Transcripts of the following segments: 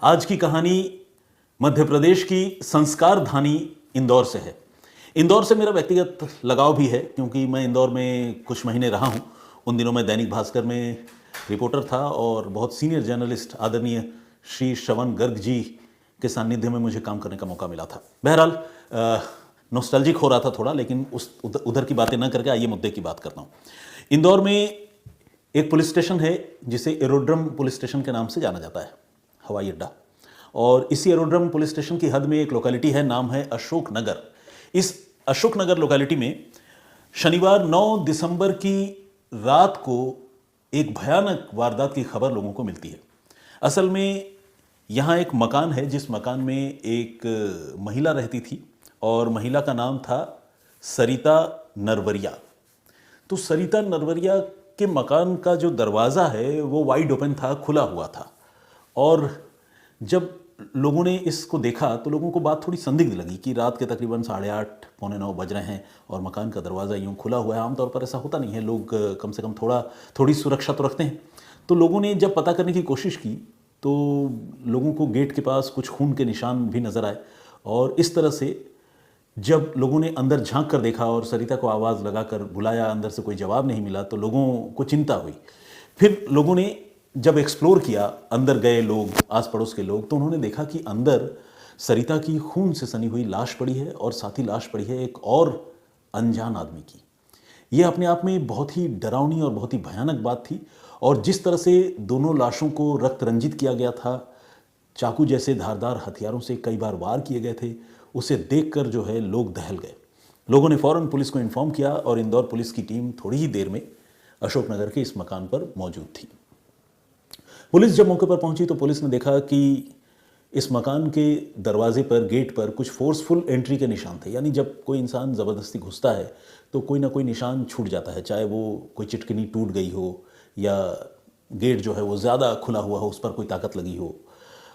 आज की कहानी मध्य प्रदेश की संस्कार धानी इंदौर से है। इंदौर से मेरा व्यक्तिगत लगाव भी है क्योंकि मैं इंदौर में कुछ महीने रहा हूं। उन दिनों मैं दैनिक भास्कर में रिपोर्टर था और बहुत सीनियर जर्नलिस्ट आदरणीय श्री श्रवण गर्ग जी के सानिध्य में मुझे काम करने का मौका मिला था। बहरहाल नॉस्टैल्जिक हो रहा था थोड़ा, लेकिन उधर की बातें न करके आइए मुद्दे की बात करता हूँ। इंदौर में एक पुलिस स्टेशन है जिसे एरोड्रम पुलिस स्टेशन के नाम से जाना जाता है, हवाई अड्डा। और इसी एरोड्रम पुलिस स्टेशन की हद में एक लोकेलिटी है, नाम है अशोक नगर। इस अशोक नगर लोकेलिटी में शनिवार 9 दिसंबर की रात को एक भयानक वारदात की खबर लोगों को मिलती है। असल में यहाँ एक मकान है जिस मकान में एक महिला रहती थी और महिला का नाम था सरिता नरवरिया। तो सरिता नरवरिया के मकान का जो दरवाज़ा है वो वाइड ओपन था, खुला हुआ था। और जब लोगों ने इसको देखा तो लोगों को बात थोड़ी संदिग्ध लगी कि रात के तकरीबन 8:30 पौने 9 बज रहे हैं और मकान का दरवाज़ा यूँ खुला हुआ है। आमतौर पर ऐसा होता नहीं है, लोग कम से कम थोड़ी सुरक्षा तो रखते हैं। तो लोगों ने जब पता करने की कोशिश की तो लोगों को गेट के पास कुछ खून के निशान भी नज़र आए। और इस तरह से जब लोगों ने अंदर झांक कर देखा और सरिता को आवाज़ लगाकर बुलाया, अंदर से कोई जवाब नहीं मिला तो लोगों को चिंता हुई। फिर लोगों ने जब एक्सप्लोर किया, अंदर गए लोग, आस पड़ोस के लोग, तो उन्होंने देखा कि अंदर सरिता की खून से सनी हुई लाश पड़ी है और साथ ही लाश पड़ी है एक और अनजान आदमी की। यह अपने आप में बहुत ही डरावनी और बहुत ही भयानक बात थी। और जिस तरह से दोनों लाशों को रक्त रंजित किया गया था, चाकू जैसे धारदार हथियारों से कई बार वार किए गए थे, उसे देखकर जो है लोग दहल गए। लोगों ने फौरन पुलिस को इन्फॉर्म किया और इंदौर पुलिस की टीम थोड़ी ही देर में अशोकनगर के इस मकान पर मौजूद थी। पुलिस जब मौके पर पहुंची तो पुलिस ने देखा कि इस मकान के दरवाजे पर, गेट पर कुछ फोर्सफुल एंट्री के निशान थे। यानी जब कोई इंसान ज़बरदस्ती घुसता है तो कोई ना कोई निशान छूट जाता है, चाहे वो कोई चिटकिनी टूट गई हो या गेट जो है वो ज़्यादा खुला हुआ हो, उस पर कोई ताकत लगी हो।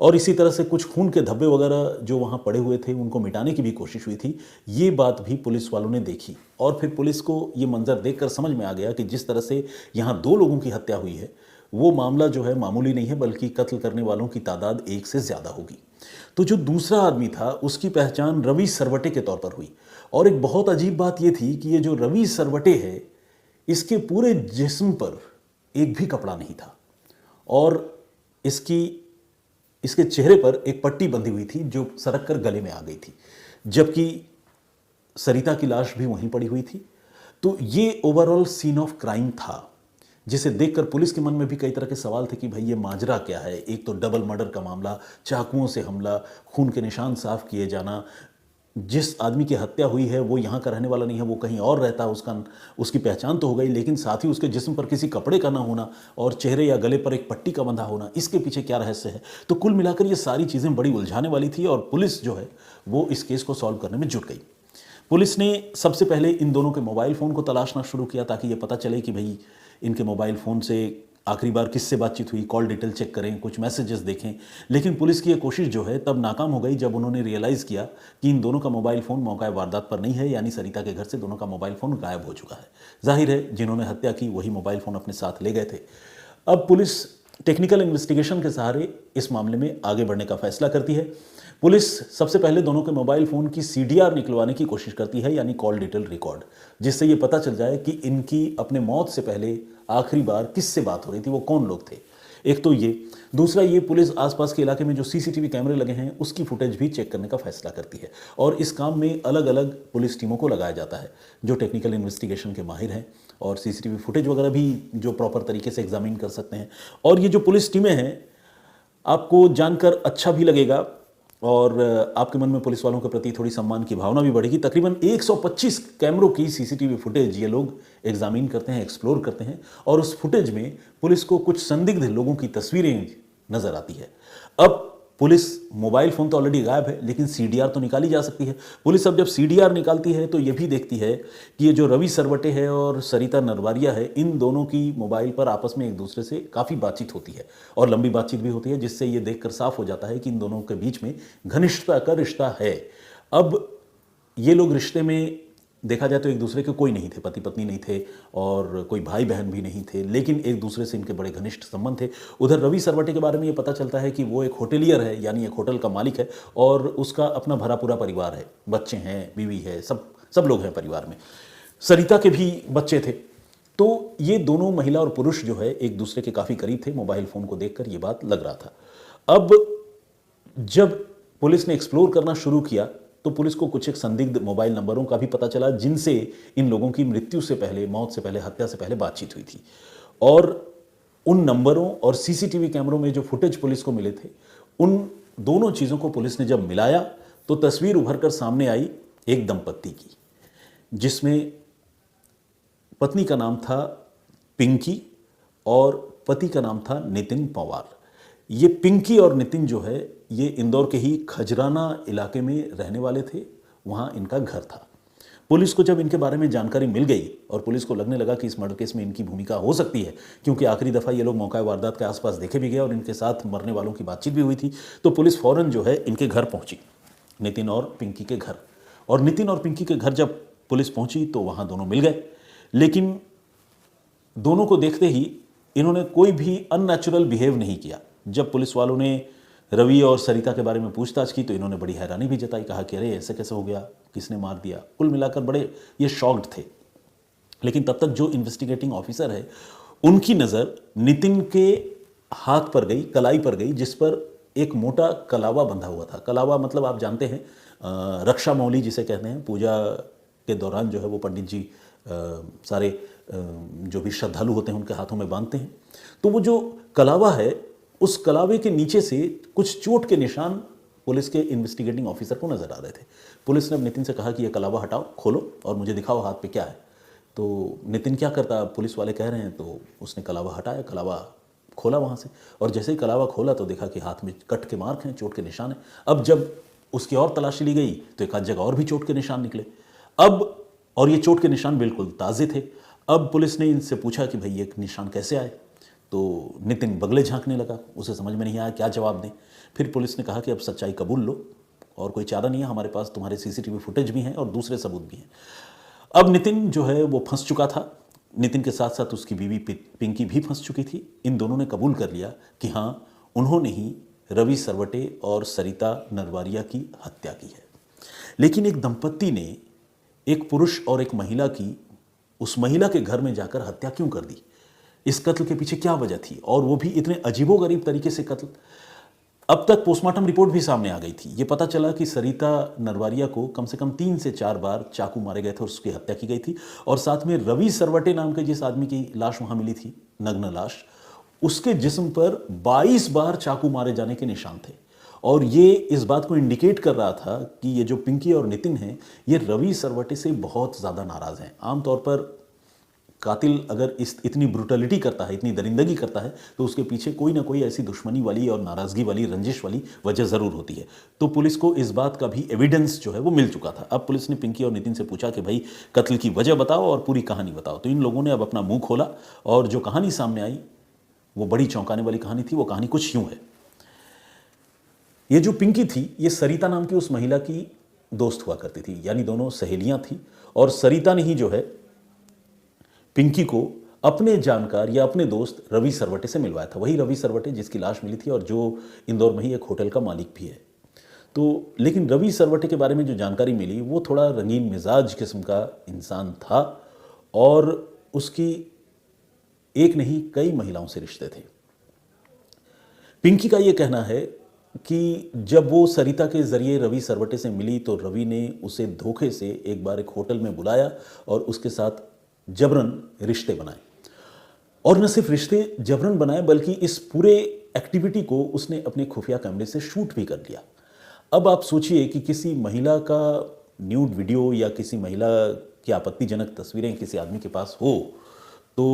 और इसी तरह से कुछ खून के धब्बे वगैरह जो वहाँ पड़े हुए थे उनको मिटाने की भी कोशिश हुई थी। ये बात भी पुलिस वालों ने देखी और फिर पुलिस को ये मंजर देखकर समझ में आ गया कि जिस तरह से यहाँ 2 लोगों की हत्या हुई है वो मामला जो है मामूली नहीं है, बल्कि कत्ल करने वालों की तादाद 1 से ज़्यादा होगी। तो जो दूसरा आदमी था उसकी पहचान रवि सरवटे के तौर पर हुई। और एक बहुत अजीब बात ये थी कि ये जो रवि सरवटे है, इसके पूरे जिस्म पर एक भी कपड़ा नहीं था और इसके चेहरे पर एक पट्टी बंधी हुई थी जो सरक कर गले में आ गई थी, जबकि सरिता की लाश भी वहीं पड़ी हुई थी। तो ये ओवरऑल सीन ऑफ क्राइम था, जिसे देखकर पुलिस के मन में भी कई तरह के सवाल थे कि भाई ये माजरा क्या है। एक तो डबल मर्डर का मामला, चाकुओं से हमला, खून के निशान साफ किए जाना, जिस आदमी की हत्या हुई है वो यहाँ का रहने वाला नहीं है, वो कहीं और रहता है, उसकी पहचान तो हो गई, लेकिन साथ ही उसके जिस्म पर किसी कपड़े का ना होना और चेहरे या गले पर एक पट्टी का बंधा होना, इसके पीछे क्या रहस्य है। तो कुल मिलाकर ये सारी चीज़ें बड़ी उलझाने वाली थी और पुलिस जो है वो इस केस को सॉल्व करने में जुट गई। पुलिस ने सबसे पहले इन दोनों के मोबाइल फ़ोन को तलाशना शुरू किया ताकि ये पता चले कि भाई इनके मोबाइल फ़ोन से आखिरी बार किससे बातचीत हुई, कॉल डिटेल चेक करें, कुछ मैसेजेस देखें। लेकिन पुलिस की ये कोशिश जो है तब नाकाम हो गई जब उन्होंने रियलाइज़ किया कि इन दोनों का मोबाइल फ़ोन मौका वारदात पर नहीं है, यानी सरिता के घर से दोनों का मोबाइल फ़ोन गायब हो चुका है। जाहिर है जिन्होंने हत्या की वही मोबाइल फ़ोन अपने साथ ले गए थे। अब पुलिस टेक्निकल इन्वेस्टिगेशन के सहारे इस मामले में आगे बढ़ने का फैसला करती है। पुलिस सबसे पहले दोनों के मोबाइल फ़ोन की CDR निकलवाने की कोशिश करती है, यानी कॉल डिटेल रिकॉर्ड, जिससे ये पता चल जाए कि इनकी अपने मौत से पहले आखिरी बार किससे बात हो रही थी, वो कौन लोग थे। एक तो ये, दूसरा ये पुलिस आसपास के इलाके में जो CCTV कैमरे लगे हैं उसकी फुटेज भी चेक करने का फैसला करती है। और इस काम में अलग अलग पुलिस टीमों को लगाया जाता है जो टेक्निकल इन्वेस्टिगेशन के माहिर हैं और CCTV फुटेज वगैरह भी जो प्रॉपर तरीके से एग्जामिन कर सकते हैं। और ये जो पुलिस टीमें हैं, आपको जानकर अच्छा भी लगेगा और आपके मन में पुलिस वालों के प्रति थोड़ी सम्मान की भावना भी बढ़ेगी। तकरीबन 125 कैमरों की CCTV फुटेज ये लोग एग्जामिन करते हैं, एक्सप्लोर करते हैं और उस फुटेज में पुलिस को कुछ संदिग्ध लोगों की तस्वीरें नजर आती है। अब पुलिस, मोबाइल फ़ोन तो ऑलरेडी गायब है लेकिन CDR तो निकाली जा सकती है। पुलिस अब जब CDR निकालती है तो ये भी देखती है कि ये जो रवि सरवटे है और सरिता नरवारिया है, इन दोनों की मोबाइल पर आपस में एक दूसरे से काफ़ी बातचीत होती है और लंबी बातचीत भी होती है, जिससे ये देखकर साफ हो जाता है कि इन दोनों के बीच में घनिष्ठता का रिश्ता है। अब ये लोग रिश्ते में देखा जाए तो एक दूसरे के कोई नहीं थे, पति पत्नी नहीं थे और कोई भाई बहन भी नहीं थे, लेकिन एक दूसरे से इनके बड़े घनिष्ठ संबंध थे। उधर रवि सरवटे के बारे में ये पता चलता है कि वो एक होटेलियर है, यानी एक होटल का मालिक है और उसका अपना भरा पूरा परिवार है, बच्चे हैं, बीवी है, सब लोग हैं परिवार में। सरिता के भी बच्चे थे। तो ये दोनों महिला और पुरुष जो है एक दूसरे के काफ़ी करीब थे। मोबाइल फ़ोन को देखकर ये बात लग रहा था। अब जब पुलिस ने एक्सप्लोर करना शुरू किया तो पुलिस को कुछ एक संदिग्ध मोबाइल नंबरों का भी पता चला जिनसे इन लोगों की मृत्यु से पहले, मौत से पहले, हत्या से पहले बातचीत हुई थी। और उन नंबरों और सीसीटीवी कैमरों में जो फुटेज पुलिस को मिले थे, उन दोनों चीज़ों को पुलिस ने जब मिलाया तो तस्वीर उभर कर सामने आई एक दंपत्ति की, जिसमें पत्नी का नाम था पिंकी और पति का नाम था नितिन पंवार। ये पिंकी और नितिन जो है ये इंदौर के ही खजराना इलाके में रहने वाले थे, वहाँ इनका घर था। पुलिस को जब इनके बारे में जानकारी मिल गई और पुलिस को लगने लगा कि इस मर्डर केस में इनकी भूमिका हो सकती है, क्योंकि आखिरी दफ़ा ये लोग मौका वारदात के आसपास देखे भी गए और इनके साथ मरने वालों की बातचीत भी हुई थी, तो पुलिस फ़ौरन जो है इनके घर पहुंची, नितिन और पिंकी के घर। और नितिन और पिंकी के घर जब पुलिस पहुंची तो वहाँ दोनों मिल गए, लेकिन दोनों को देखते ही इन्होंने कोई भी अननेचुरल बिहेव नहीं किया। जब पुलिस वालों ने रवि और सरिता के बारे में पूछताछ की तो इन्होंने बड़ी हैरानी भी जताई, कहा कि अरे ऐसे कैसे हो गया, किसने मार दिया। कुल मिलाकर बड़े ये शॉक्ड थे। लेकिन तब तक जो इन्वेस्टिगेटिंग ऑफिसर है उनकी नज़र नितिन के हाथ पर गई, कलाई पर गई, जिस पर एक मोटा कलावा बंधा हुआ था। कलावा मतलब आप जानते हैं, रक्षा मौली जिसे कहते हैं। पूजा के दौरान जो है वो पंडित जी सारे जो भी श्रद्धालु होते हैं उनके हाथों में बांधते हैं। तो वो जो कलावा है, उस कलावे के नीचे से कुछ चोट के निशान पुलिस के इन्वेस्टिगेटिंग ऑफिसर को नजर आ रहे थे। पुलिस ने अब नितिन से कहा कि यह कलावा हटाओ, खोलो और मुझे दिखाओ हाथ पे क्या है। तो नितिन क्या करता, पुलिस वाले कह रहे हैं, तो उसने कलावा हटाया, कलावा खोला वहाँ से, और जैसे ही कलावा खोला तो देखा कि हाथ में कट के मार्क हैं, चोट के निशान हैं। अब जब उसकी और तलाशी ली गई तो एक आध जगह और भी चोट के निशान निकले। अब और ये चोट के निशान बिल्कुल ताज़े थे। अब पुलिस ने इनसे पूछा कि भाई ये निशान कैसे आए, तो नितिन बगले झांकने लगा, उसे समझ में नहीं आया क्या जवाब दें। फिर पुलिस ने कहा कि अब सच्चाई कबूल लो और कोई चारा नहीं है, हमारे पास तुम्हारे सीसीटीवी फुटेज भी हैं और दूसरे सबूत भी हैं। अब नितिन जो है वो फंस चुका था। नितिन के साथ साथ उसकी बीवी पिंकी भी फंस चुकी थी। इन दोनों ने कबूल कर लिया कि हाँ, उन्होंने ही रवि सरवटे और सरिता नरवारिया की हत्या की है। लेकिन एक दंपत्ति ने एक पुरुष और एक महिला की, उस महिला के घर में जाकर हत्या क्यों कर दी? इस कत्ल के पीछे क्या वजह थी, और वो भी इतने अजीबोगरीब तरीके से कत्ल? अब तक पोस्टमार्टम रिपोर्ट भी सामने आ गई थी। ये पता चला कि सरिता नरवारिया को कम से कम 3 से 4 बार चाकू मारे गए थे और उसकी हत्या की गई थी। और साथ में रवि सरवटे नाम के जिस आदमी की लाश वहां मिली थी, नग्न लाश, उसके जिस्म पर 22 बार चाकू मारे जाने के निशान थे। और ये इस बात को इंडिकेट कर रहा था कि ये जो पिंकी और नितिन हैं, ये रवि सरवटे से बहुत ज़्यादा नाराज़ हैं। आमतौर पर कातिल अगर इतनी ब्रुटलिटी करता है, इतनी दरिंदगी करता है, तो उसके पीछे कोई ना कोई ऐसी दुश्मनी वाली और नाराज़गी वाली, रंजिश वाली वजह ज़रूर होती है। तो पुलिस को इस बात का भी एविडेंस जो है वो मिल चुका था। अब पुलिस ने पिंकी और नितिन से पूछा कि भाई कत्ल की वजह बताओ और पूरी कहानी बताओ। तो इन लोगों ने अब अपना मुंह खोला और जो कहानी सामने आई वो बड़ी चौंकाने वाली कहानी थी। वो कहानी कुछ यूँ है। ये जो पिंकी थी, ये सरिता नाम की उस महिला की दोस्त हुआ करती थी, यानी दोनों सहेलियां थी। और सरिता ने ही जो है पिंकी को अपने जानकार या अपने दोस्त रवि सरवटे से मिलवाया था। वही रवि सरवटे जिसकी लाश मिली थी और जो इंदौर में ही एक होटल का मालिक भी है। तो लेकिन रवि सरवटे के बारे में जो जानकारी मिली, वो थोड़ा रंगीन मिजाज किस्म का इंसान था और उसकी एक नहीं कई महिलाओं से रिश्ते थे। पिंकी का ये कहना है कि जब वो सरिता के ज़रिए रवि सरवटे से मिली तो रवि ने उसे धोखे से एक बार एक होटल में बुलाया और उसके साथ जबरन रिश्ते बनाए। और न सिर्फ रिश्ते जबरन बनाए, बल्कि इस पूरे एक्टिविटी को उसने अपने खुफिया कैमरे से शूट भी कर लिया। अब आप सोचिए कि किसी महिला का न्यूड वीडियो या किसी महिला की आपत्तिजनक तस्वीरें किसी आदमी के पास हो तो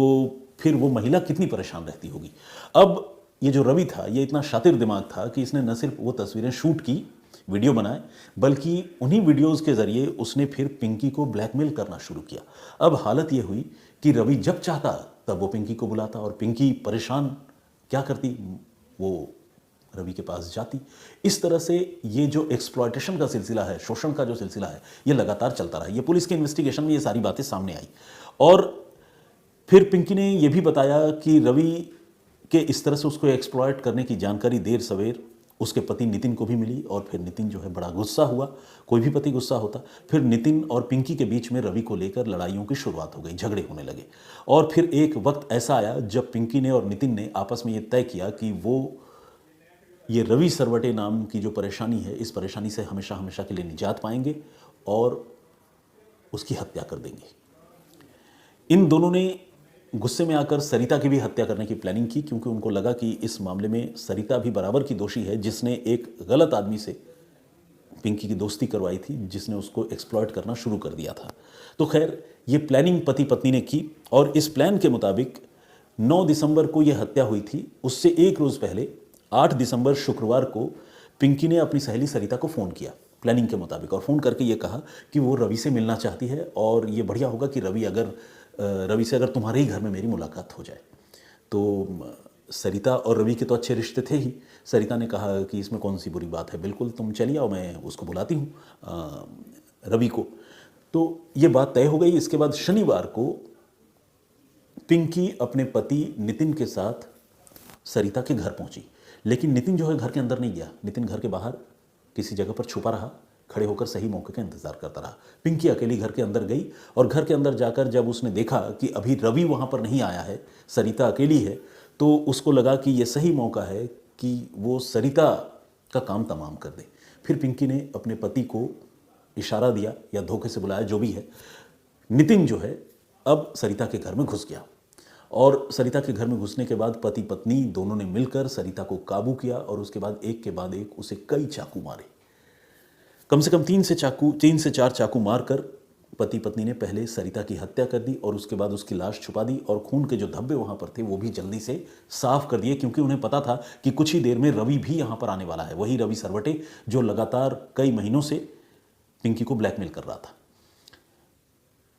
फिर वो महिला कितनी परेशान रहती होगी। अब ये जो रवि था, ये इतना शातिर दिमाग था कि इसने न सिर्फ वो तस्वीरें शूट की, वीडियो बनाए, बल्कि उन्हीं वीडियोज़ के ज़रिए उसने फिर पिंकी को ब्लैकमेल करना शुरू किया। अब हालत ये हुई कि रवि जब चाहता तब वो पिंकी को बुलाता और पिंकी परेशान क्या करती, वो रवि के पास जाती। इस तरह से ये जो एक्सप्लॉयटेशन का सिलसिला है, शोषण का जो सिलसिला है, ये लगातार चलता रहा। ये पुलिस के इन्वेस्टिगेशन में ये सारी बातें सामने आई। और फिर पिंकी ने ये भी बताया कि रवि के इस तरह से उसको एक्सप्लॉयट करने की जानकारी देर सवेर उसके पति नितिन को भी मिली, और फिर नितिन जो है बड़ा गुस्सा हुआ। कोई भी पति गुस्सा होता। फिर नितिन और पिंकी के बीच में रवि को लेकर लड़ाइयों की शुरुआत हो गई, झगड़े होने लगे। और फिर एक वक्त ऐसा आया जब पिंकी ने और नितिन ने आपस में ये तय किया कि वो ये रवि सरवटे नाम की जो परेशानी है, इस परेशानी से हमेशा हमेशा के लिए निजात पाएंगे और उसकी हत्या कर देंगे। इन दोनों ने गुस्से में आकर सरिता की भी हत्या करने की प्लानिंग की, क्योंकि उनको लगा कि इस मामले में सरिता भी बराबर की दोषी है, जिसने एक गलत आदमी से पिंकी की दोस्ती करवाई थी, जिसने उसको एक्सप्लॉइट करना शुरू कर दिया था। तो खैर ये प्लानिंग पति पत्नी ने की, और इस प्लान के मुताबिक 9 दिसंबर को यह हत्या हुई थी। उससे एक रोज़ पहले 8 दिसंबर शुक्रवार को पिंकी ने अपनी सहेली सरिता को फ़ोन किया प्लानिंग के मुताबिक, और फ़ोन करके ये कहा कि वो रवि से मिलना चाहती है और ये बढ़िया होगा कि रवि से अगर तुम्हारे ही घर में मेरी मुलाकात हो जाए। तो सरिता और रवि के तो अच्छे रिश्ते थे ही। सरिता ने कहा कि इसमें कौन सी बुरी बात है, बिल्कुल तुम चलिए आओ, मैं उसको बुलाती हूँ रवि को। तो ये बात तय हो गई। इसके बाद शनिवार को पिंकी अपने पति नितिन के साथ सरिता के घर पहुंची, लेकिन नितिन जो है घर के अंदर नहीं गया। नितिन घर के बाहर किसी जगह पर छुपा रहा, खड़े होकर सही मौके का इंतजार करता रहा। पिंकी अकेली घर के अंदर गई, और घर के अंदर जाकर जब उसने देखा कि अभी रवि वहाँ पर नहीं आया है, सरिता अकेली है, तो उसको लगा कि ये सही मौका है कि वो सरिता का काम तमाम कर दे। फिर पिंकी ने अपने पति को इशारा दिया या धोखे से बुलाया, जो भी है। नितिन जो है अब सरिता के घर में घुस गया, और सरिता के घर में घुसने के बाद पति पत्नी दोनों ने मिलकर सरिता को काबू किया, और उसके बाद एक के बाद एक उसे कई चाकू मारे। कम से कम 3 से 4 चाकू मारकर पति पत्नी ने पहले सरिता की हत्या कर दी, और उसके बाद उसकी लाश छुपा दी, और खून के जो धब्बे वहाँ पर थे वो भी जल्दी से साफ कर दिए, क्योंकि उन्हें पता था कि कुछ ही देर में रवि भी यहाँ पर आने वाला है। वही रवि सरवटे जो लगातार कई महीनों से पिंकी को ब्लैकमेल कर रहा था।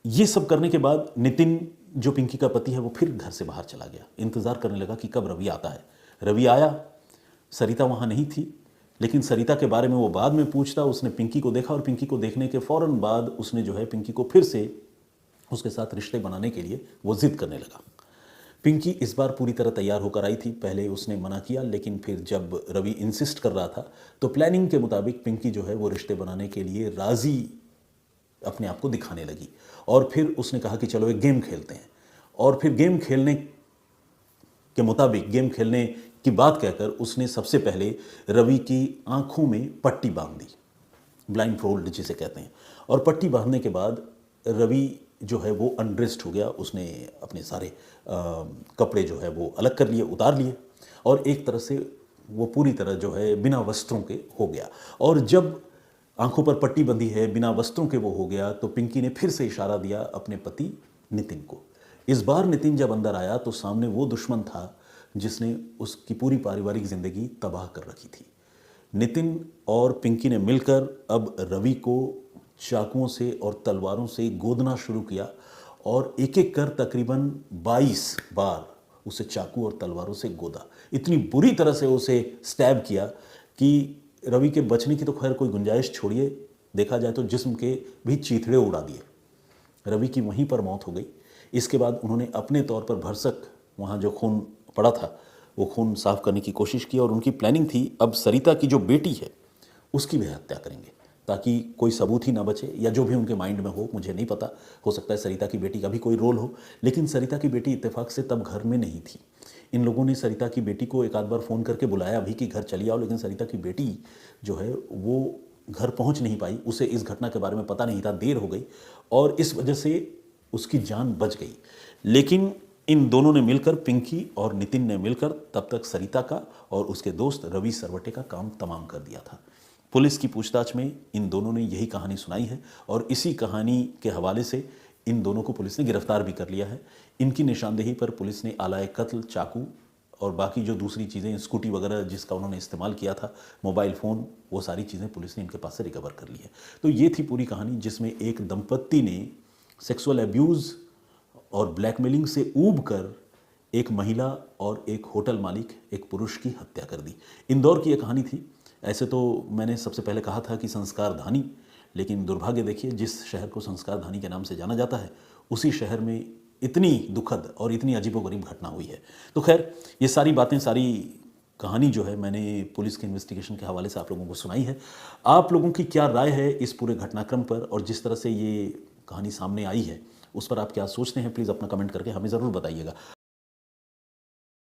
ये सब करने के बाद नितिन जो पिंकी का पति है वो फिर घर से बाहर चला गया, इंतज़ार करने लगा कि कब रवि आता है। रवि आया, सरिता वहाँ नहीं थी, लेकिन सरिता के बारे में वो बाद में पूछता। उसने पिंकी को देखा, और पिंकी को देखने के फ़ौरन बाद उसने जो है पिंकी को फिर से उसके साथ रिश्ते बनाने के लिए वो जिद करने लगा। पिंकी इस बार पूरी तरह तैयार होकर आई थी। पहले उसने मना किया, लेकिन फिर जब रवि इंसिस्ट कर रहा था तो प्लानिंग के मुताबिक पिंकी जो है वो रिश्ते बनाने के लिए राज़ी अपने आप को दिखाने लगी। और फिर उसने कहा कि चलो एक गेम खेलते हैं, और फिर गेम खेलने के मुताबिक गेम खेलने की बात कहकर उसने सबसे पहले रवि की आंखों में पट्टी बांध दी, ब्लाइंड फोल्ड जिसे कहते हैं। और पट्टी बांधने के बाद रवि जो है वो अनड्रेस्ड हो गया। उसने अपने सारे कपड़े जो है वो अलग कर लिए, उतार लिए, और एक तरह से वो पूरी तरह जो है बिना वस्त्रों के हो गया। और जब आंखों पर पट्टी बंधी है, बिना वस्त्रों के वो हो गया, तो पिंकी ने फिर से इशारा दिया अपने पति नितिन को। इस बार नितिन जब अंदर आया तो सामने वो दुश्मन था जिसने उसकी पूरी पारिवारिक जिंदगी तबाह कर रखी थी। नितिन और पिंकी ने मिलकर अब रवि को चाकुओं से और तलवारों से गोदना शुरू किया, और एक एक कर तकरीबन 22 बार उसे चाकू और तलवारों से गोदा। इतनी बुरी तरह से उसे स्टैब किया कि रवि के बचने की तो खैर कोई गुंजाइश छोड़िए, देखा जाए तो जिस्म के भी चीथड़े उड़ा दिए। रवि की वहीं पर मौत हो गई। इसके बाद उन्होंने अपने तौर पर भरसक वहाँ जो खून पड़ा था वो खून साफ करने की कोशिश की, और उनकी प्लानिंग थी अब सरिता की जो बेटी है उसकी भी हत्या करेंगे, ताकि कोई सबूत ही ना बचे, या जो भी उनके माइंड में हो, मुझे नहीं पता। हो सकता है सरिता की बेटी का भी कोई रोल हो, लेकिन सरिता की बेटी इत्तेफाक से तब घर में नहीं थी। इन लोगों ने सरिता की बेटी को एक आध बार फ़ोन करके बुलाया भी कि घर चली आओ, लेकिन सरिता की बेटी जो है वो घर पहुंच नहीं पाई। उसे इस घटना के बारे में पता नहीं था, देर हो गई, और इस वजह से उसकी जान बच गई। लेकिन इन दोनों ने मिलकर, पिंकी और नितिन ने मिलकर तब तक सरिता का और उसके दोस्त रवि सरवटे का काम तमाम कर दिया था। पुलिस की पूछताछ में इन दोनों ने यही कहानी सुनाई है, और इसी कहानी के हवाले से इन दोनों को पुलिस ने गिरफ्तार भी कर लिया है। इनकी निशानदेही पर पुलिस ने आलाए कत्ल, चाकू और बाकी जो दूसरी चीज़ें, स्कूटी वगैरह जिसका उन्होंने इस्तेमाल किया था, मोबाइल फ़ोन, वो सारी चीज़ें पुलिस ने इनके पास से रिकवर कर ली है। तो ये थी पूरी कहानी, जिसमें एक दंपत्ति ने सेक्सुअल एब्यूज़ और ब्लैकमेलिंग से ऊब कर एक महिला और एक होटल मालिक, एक पुरुष की हत्या कर दी। इंदौर की ये कहानी थी। ऐसे तो मैंने सबसे पहले कहा था कि संस्कार धानी, लेकिन दुर्भाग्य देखिए, जिस शहर को संस्कार धानी के नाम से जाना जाता है, उसी शहर में इतनी दुखद और इतनी अजीबोगरीब घटना हुई है। तो खैर, ये सारी बातें, सारी कहानी जो है, मैंने पुलिस के इन्वेस्टिगेशन के हवाले से आप लोगों को सुनाई है। आप लोगों की क्या राय है इस पूरे घटनाक्रम पर, और जिस तरह से ये कहानी सामने आई है उस पर आप क्या सोचते हैं, प्लीज़ अपना कमेंट करके हमें ज़रूर बताइएगा।